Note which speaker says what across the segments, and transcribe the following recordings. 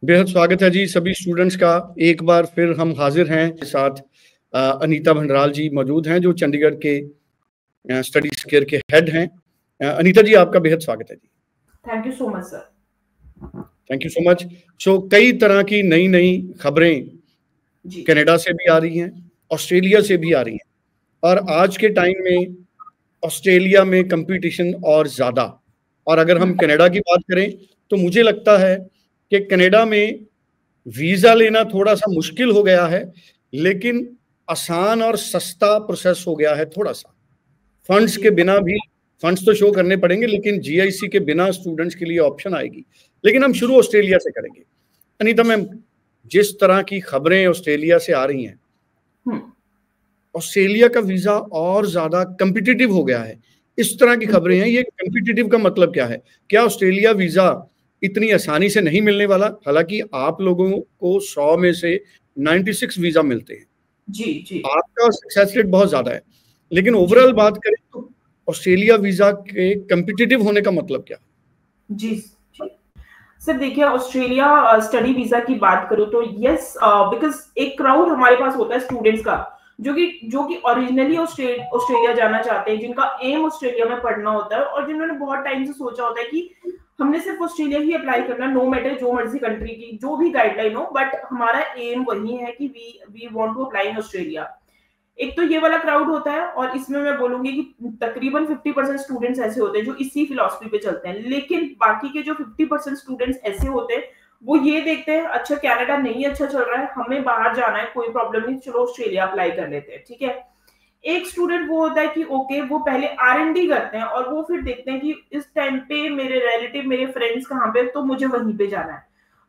Speaker 1: बेहद स्वागत है जी सभी स्टूडेंट्स का। एक बार फिर हम हाजिर हैं साथ अनीता भंडराल जी मौजूद हैं जो चंडीगढ़ के स्टडी केयर के हेड हैं। अनीता जी आपका बेहद स्वागत है जी।
Speaker 2: Thank you so much sir.
Speaker 1: Thank you so much. So कई तरह की नई नई खबरें कनाडा से भी आ रही हैं, ऑस्ट्रेलिया से भी आ रही हैं और आज के टाइम में ऑस्ट्रेलिया में कंपटीशन और ज़्यादा। और अगर हम कनाडा की बात करें तो मुझे लगता है कि कनाडा में वीज़ा लेना थोड़ा सा मुश्किल हो गया है, लेकिन आसान और सस्ता प्रोसेस हो गया है थोड़ा सा। फंड्स के बिना भी, फंड्स तो शो करने पड़ेंगे, लेकिन जीआईसी के बिना स्टूडेंट्स के लिए ऑप्शन आएगी। लेकिन हम शुरू ऑस्ट्रेलिया से करेंगे। अनीता मैम, जिस तरह की खबरें ऑस्ट्रेलिया से आ रही हैं, ऑस्ट्रेलिया का वीजा और ज्यादा कम्पिटिटिव हो गया है, इस तरह की खबरें हैं। ये कम्पिटिटिव का मतलब क्या है? क्या ऑस्ट्रेलिया वीजा इतनी आसानी से नहीं मिलने वाला? हालांकि आप लोगों को 100 में से 96 वीजा मिलते हैं,
Speaker 2: जी
Speaker 1: आपका सक्सेस रेट बहुत ज्यादा है, लेकिन ओवरऑल बात करें तो ऑस्ट्रेलिया वीजा के कम्पिटिटिव होने का मतलब क्या?
Speaker 2: जी सर, देखिए ऑस्ट्रेलिया स्टडी वीजा की बात करूं तो यस, बिकॉज एक क्राउड हमारे पास होता है स्टूडेंट्स का जो कि ओरिजिनली ऑस्ट्रेलिया जाना चाहते हैं, जिनका एम ऑस्ट्रेलिया में पढ़ना होता है और जिन्होंने बहुत टाइम से सोचा होता है कि हमने सिर्फ ऑस्ट्रेलिया ही अप्लाई करना, नो मैटर जो मर्जी कंट्री की जो भी गाइडलाइन हो, बट हमारा एम वही है कि we want to apply in Australia. एक तो ये वाला क्राउड होता है और इसमें मैं बोलूंगी कि तकरीबन 50% स्टूडेंट्स ऐसे होते हैं जो इसी फिलॉसफी पे चलते हैं। लेकिन बाकी के जो 50% स्टूडेंट्स ऐसे होते हैं वो ये देखते हैं, अच्छा कनाडा नहीं अच्छा चल रहा है, हमें बाहर जाना है, कोई प्रॉब्लम नहीं, चलो ऑस्ट्रेलिया अप्लाई कर लेते हैं, ठीक है। एक स्टूडेंट वो होता है कि ओके, वो पहले R&D करते हैं और वो फिर देखते हैं कि इस टाइम पे मेरे रिलेटिव, मेरे फ्रेंड्स कहाँ पे, तो मुझे वहीं पे जाना है।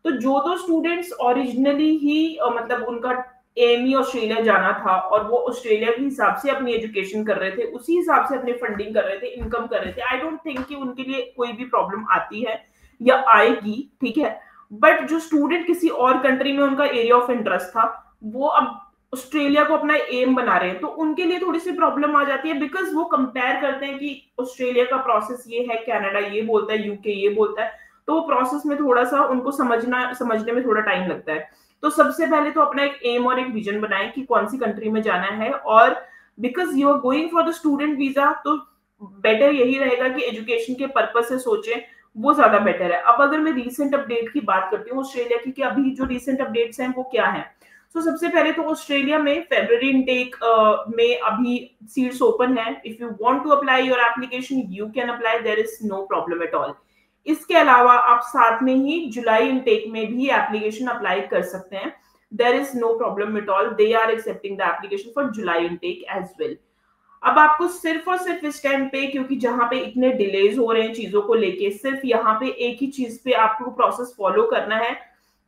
Speaker 2: तो जो तो स्टूडेंट्स ओरिजिनली ही मतलब उनका एम ही ऑस्ट्रेलिया जाना था और वो ऑस्ट्रेलिया के हिसाब से अपनी एजुकेशन कर रहे थे, उसी हिसाब से अपनी फंडिंग कर रहे थे, इनकम कर रहे थे, आई डोंट थिंक कि उनके लिए कोई भी प्रॉब्लम आती है या आएगी, ठीक है। बट जो स्टूडेंट किसी और कंट्री में उनका एरिया ऑफ इंटरेस्ट था, वो अब ऑस्ट्रेलिया को अपना एम बना रहे हैं, तो उनके लिए थोड़ी सी प्रॉब्लम आ जाती है, बिकॉज वो कंपेयर करते हैं कि ऑस्ट्रेलिया का प्रोसेस ये है, कनाडा ये बोलता है, यूके ये बोलता है, तो वो प्रोसेस में थोड़ा सा उनको समझने में थोड़ा टाइम लगता है। तो सबसे पहले तो अपना एक एम और एक विजन बनाएं कि कौन सी कंट्री में जाना है, और because you are going for the student visa, तो बेटर यही रहेगा कि एजुकेशन के पर्पज से सोचें, वो ज्यादा बेटर है। अब अगर मैं रीसेंट अपडेट की बात करती हूँ ऑस्ट्रेलिया की, कि अभी जो रीसेंट अपडेट्स हैं वो क्या है। तो सबसे पहले तो ऑस्ट्रेलिया में फेब्रुअरी इनटेक में अभी सीट्स ओपन है। If you want to apply your application you can apply, there is no problem at all. इसके अलावा आप साथ में ही जुलाई इनटेक में भी एप्लीकेशन अप्लाई कर सकते हैं, there is no problem at all, they are accepting the application for July intake as well. अब आपको सिर्फ और सिर्फ इस टाइम पे, क्योंकि जहां पे इतने डिलेज हो रहे हैं चीजों को लेके, सिर्फ यहाँ पे एक ही चीज पे आपको प्रोसेस फॉलो करना है,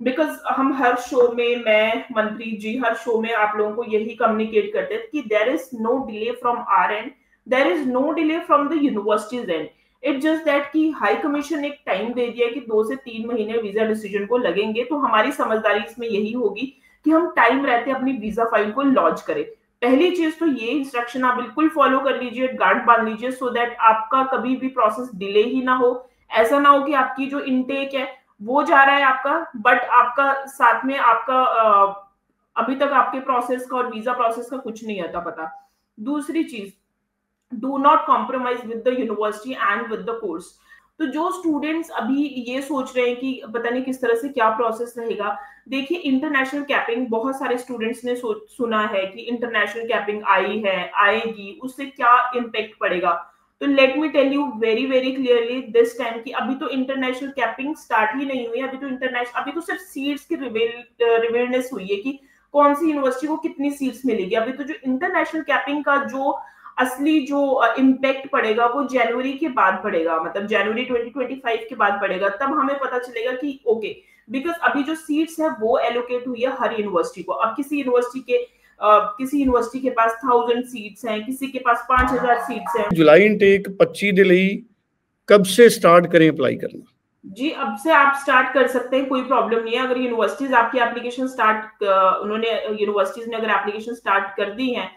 Speaker 2: बिकॉज हम हर शो में, मैं मंत्री जी हर शो में आप लोगों को यही कम्युनिकेट करते हैं कि there is no delay from our end, there is no delay from the universities end. It just that कि हाई कमीशन एक टाइम दे दिया कि 2 से 3 महीने वीजा डिसीजन को लगेंगे, तो हमारी समझदारी इसमें यही होगी कि हम टाइम रहते अपनी वीजा फाइल को लॉन्च करें। पहली चीज तो ये इंस्ट्रक्शन आप बिल्कुल फॉलो कर लीजिए, गार्ड बांध लीजिए, सो दैट आपका कभी भी प्रोसेस डिले ही ना हो। ऐसा ना हो कि आपकी जो इनटेक है वो जा रहा है आपका, बट आपका साथ में आपका अभी तक आपके प्रोसेस का और वीजा प्रोसेस का कुछ नहीं आता पता। दूसरी चीज, do not compromise with the university and with the course. तो जो स्टूडेंट्स अभी ये सोच रहे हैं कि पता नहीं किस तरह से क्या प्रोसेस रहेगा, देखिए इंटरनेशनल कैपिंग बहुत सारे स्टूडेंट्स ने सुना है कि इंटरनेशनल कैपिंग आई है, आएगी, उससे क्या इम्पैक्ट पड़ेगा। तो let me tell you very very clearly this time कि अभी तो इंटरनेशनल कैपिंग स्टार्ट ही नहीं हुई है। अभी तो सिर्फ सीट्स की रिवीलनेस हुई है कि कौन सी यूनिवर्सिटी को कितनी सीट्स मिलेगी। अभी तो जो इंटरनेशनल कैपिंग का जो असली जो इम्पैक्ट पड़ेगा वो जनवरी के बाद पड़ेगा, मतलब जनवरी 2025 के बाद पड़ेगा, तब हमें पता चलेगा कि ओके, बिकॉज अभी जो सीट्स है वो एलोकेट हुई है हर यूनिवर्सिटी को। अब किसी यूनिवर्सिटी के पास 1000 सीट्स हैं, किसी के पास 5000 सीट्स हैं।
Speaker 1: जुलाई इनटेक 25 जुलाई कब से स्टार्ट करें अप्लाई करना?
Speaker 2: जी, अब से आप स्टार्ट कर सकते हैं, कोई प्रॉब्लम नहीं है। अगर यूनिवर्सिटीज आपकी एप्लीकेशन स्टार्ट, उन्होंने यूनिवर्सिटीज ने अगर एप्लीकेशन स्टार्ट कर दी है,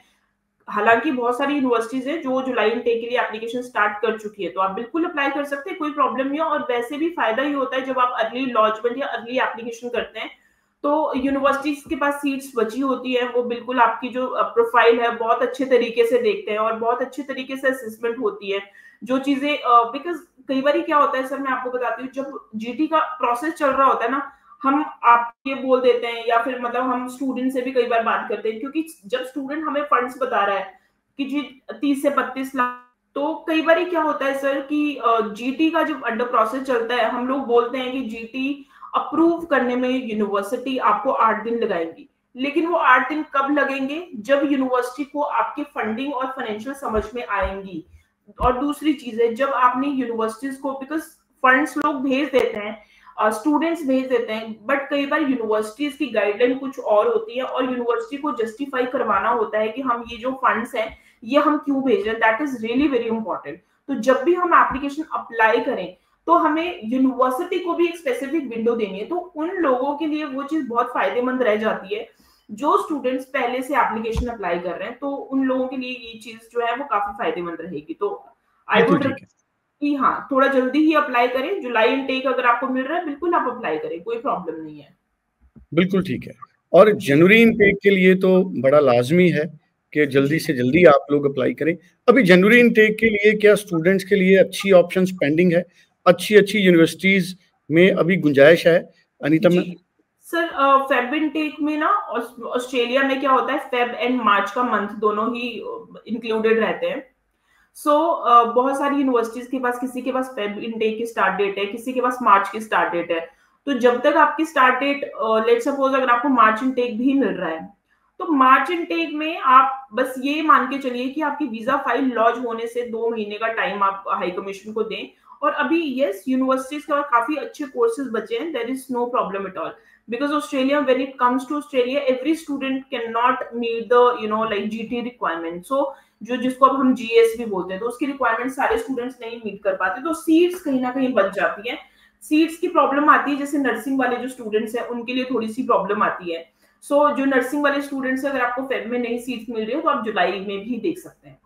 Speaker 2: हालांकि बहुत सारी यूनिवर्सिटीज हैं जो जुलाई इनटेक के लिए एप्लीकेशन स्टार्ट कर चुकी है, तो आप बिल्कुल अप्लाई कर सकते हैं, कोई प्रॉब्लम नहीं है। और वैसे भी फायदा ही होता है जब आप अर्ली लॉन्चमेंट या अर्ली एप्लीकेशन करते हैं, तो यूनिवर्सिटीज के पास सीट्स बची होती है, वो बिल्कुल आपकी जो प्रोफाइल है बहुत अच्छे तरीके से देखते हैं और बहुत अच्छे तरीके से असेसमेंट होती है जो चीजें, बिकॉज कई बार क्या होता है सर, मैं आपको बताती हूँ, जब जीटी का प्रोसेस चल रहा होता है ना, हम आप ये बोल देते हैं या फिर मतलब हम स्टूडेंट से भी कई बार बात करते हैं, क्योंकि जब स्टूडेंट हमें फंड्स बता रहा है कि जी 30 से 32 लाख, तो कई बार क्या होता है सर कि जीटी का जब अंडर प्रोसेस चलता है, हम लोग बोलते हैं कि जीटी अप्रूव करने में यूनिवर्सिटी आपको 8 दिन लगाएंगी, लेकिन वो 8 दिन कब लगेंगे, जब यूनिवर्सिटी को आपकी फंडिंग और फाइनेंशियल समझ में आएंगी। और दूसरी चीज है, जब आपने यूनिवर्सिटीज को, बिकॉज फंड्स लोग भेज देते हैं, स्टूडेंट्स भेज देते हैं, बट कई बार यूनिवर्सिटीज की गाइडलाइन कुछ और होती है और यूनिवर्सिटी को जस्टिफाई करवाना होता है कि हम ये जो फंड्स हैं ये हम क्यों भेज रहे हैं, that is really very important. तो जब भी हम एप्लीकेशन अप्लाई करें तो हमें यूनिवर्सिटी को भी एक स्पेसिफिक विंडो देनी है, तो उन लोगों के लिए वो चीज बहुत फायदेमंद रह जाती है जो स्टूडेंट्स पहले से एप्लीकेशन अप्लाई कर रहे हैं, तो उन लोगों के लिए ये चीज जो है वो काफी फायदेमंद रहेगी। तो आई वुड कि हाँ, थोड़ा जल्दी ही अप्लाई करें, जुलाई इनटेक अगर आपको मिल रहा है बिल्कुल आप अप्लाई करें, कोई प्रॉब्लम नहीं है।
Speaker 1: बिल्कुल ठीक है। और जनवरी इनटेक के लिए तो बड़ा लाजमी है कि जल्दी से जल्दी आप लोग अप्लाई करें। अभी जनवरी इनटेक के लिए क्या स्टूडेंट्स के लिए अच्छी ऑप्शंस पेंडिंग है, अच्छी यूनिवर्सिटीज में अभी गुंजाइश है अनीता में?
Speaker 2: सर फेब इनटेक में ना, ऑस्ट्रेलिया में क्या होता है, फेब एंड मार्च का मंथ दोनों ही इंक्लूडेड रहते हैं। बहुत सारी यूनिवर्सिटीज के पास, किसी के पास फेब इनटेक की स्टार्ट डेट है, किसी के पास मार्च की स्टार्ट डेट है। तो जब तक आपकी स्टार्ट डेट, लेट सपोज अगर आपको मार्च इनटेक भी मिल रहा है, तो मार्च इनटेक में आप बस ये मान के चलिए कि आपकी वीजा फाइल लॉन्च होने से 2 महीने का टाइम आप हाई कमीशन को दें। और अभी यस, यूनिवर्सिटीज के काफी अच्छे कोर्सेज बचे हैं, there is no problem at all, because Australia, when it comes to Australia, every student cannot meet the like GT requirement, so जिसको अब हम GS भी बोलते हैं, तो उसकी रिक्वायरमेंट सारे स्टूडेंट्स नहीं मीट कर पाते, तो सीट्स कहीं ना कहीं बच जाती है। सीट्स की प्रॉब्लम आती है, जैसे नर्सिंग वाले जो स्टूडेंट्स हैं उनके लिए थोड़ी सी प्रॉब्लम आती है। सो जो नर्सिंग वाले स्टूडेंट्स हैं, अगर आपको फेब में नहीं सीट्स मिल रही है तो आप जुलाई में भी देख सकते हैं।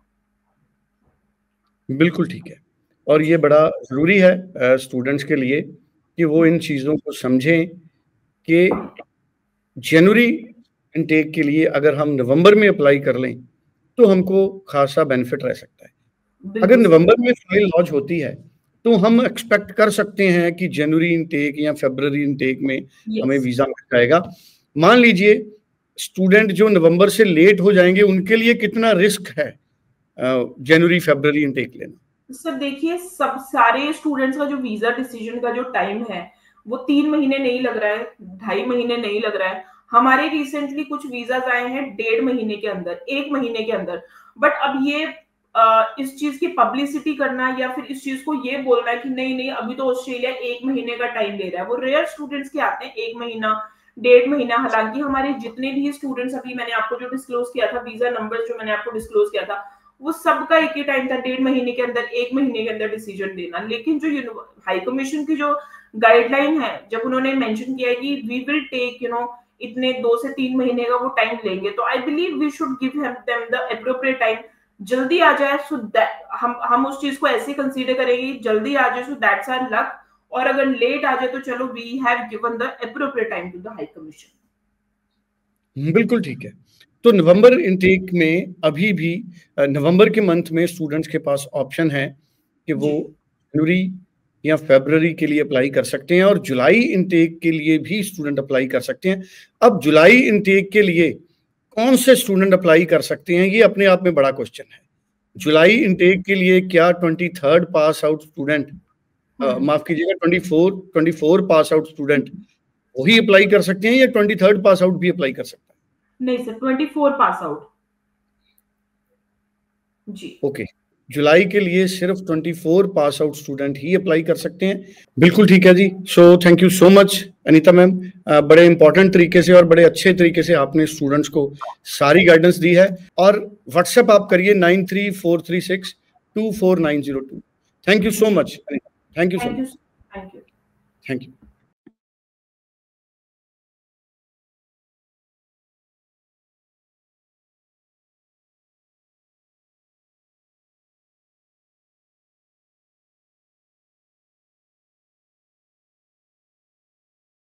Speaker 1: बिल्कुल ठीक है। और ये बड़ा जरूरी है स्टूडेंट्स के लिए कि वो इन चीजों को समझें कि जनवरी इनटेक के लिए अगर हम नवंबर में अप्लाई कर लें तो हमको खासा बेनिफिट रह सकता है। अगर नवंबर में फाइल लॉन्च होती है तो हम एक्सपेक्ट कर सकते हैं कि जनवरी इनटेक या फरवरी इनटेक में हमें वीजा मिल जाएगा। मान लीजिए स्टूडेंट जो नवंबर से लेट हो जाएंगे, उनके लिए कितना रिस्क है जनवरी फरवरी इनटेक लेना?
Speaker 2: सर देखिए, सब सारे स्टूडेंट्स का जो वीजा डिसीजन का जो टाइम है वो 3 महीने नहीं लग रहा है, 2.5 महीने नहीं लग रहा है। हमारे रिसेंटली कुछ वीजाज आए हैं 1.5 महीने के अंदर, 1 महीने के अंदर। बट अब ये इस चीज की पब्लिसिटी करना या फिर इस चीज को ये बोलना है कि नहीं नहीं अभी तो ऑस्ट्रेलिया 1 महीने का टाइम ले रहा है, वो रेयर स्टूडेंट्स के आते हैं 1 महीना 1.5 महीना। हालांकि हमारे जितने भी स्टूडेंट्स, अभी मैंने आपको जो डिस्क्लोज किया था, वीजा नंबर जो मैंने आपको डिस्क्लोज किया था, वो सबका एक ही टाइम था, 1.5 महीने के अंदर, 1 महीने के अंदर डिसीजन देना। लेकिन जो हाई कमीशन की जो गाइडलाइन है, जब उन्होंने मेंशन किया है कि वी विल टेक इतने 2 से 3 महीने का वो टाइम लेंगे, तो I believe we should give them the appropriate time. जल्दी आ जाए सो दैट हम उस चीज को ऐसे कंसीडर करेंगे, जल्दी आ जाए सो दैट्स आवर लक, और अगर लेट आ जाए तो चलो we have given the appropriate time to the high commission.
Speaker 1: बिल्कुल ठीक है। तो नवंबर इनटेक में अभी भी नवंबर के मंथ में स्टूडेंट्स के पास ऑप्शन है कि वो जनवरी या फरवरी के लिए अप्लाई कर सकते हैं, और जुलाई इनटेक के लिए भी स्टूडेंट अप्लाई कर सकते हैं। अब जुलाई इनटेक के लिए कौन से स्टूडेंट अप्लाई कर सकते हैं, ये अपने आप में बड़ा क्वेश्चन है। जुलाई इनटेक के लिए क्या 23rd पास आउट स्टूडेंट, माफ कीजिएगा 24 पास आउट स्टूडेंट वही अप्लाई कर सकते हैं, या 23rd पास आउट भी अप्लाई कर सकते हैं?
Speaker 2: नहीं सर, 24 पास आउट जी।
Speaker 1: ओके, जुलाई के लिए सिर्फ 24 पास आउट स्टूडेंट ही अप्लाई कर सकते हैं। बिल्कुल ठीक है जी। So thank you so much Anita ma'am, बड़े इंपॉर्टेंट तरीके से और बड़े अच्छे तरीके से आपने स्टूडेंट्स को सारी गाइडेंस दी है। और व्हाट्सएप आप करिए 9343624902। Thank you so much. Thank you so much.
Speaker 2: Thank you.
Speaker 1: Thank you.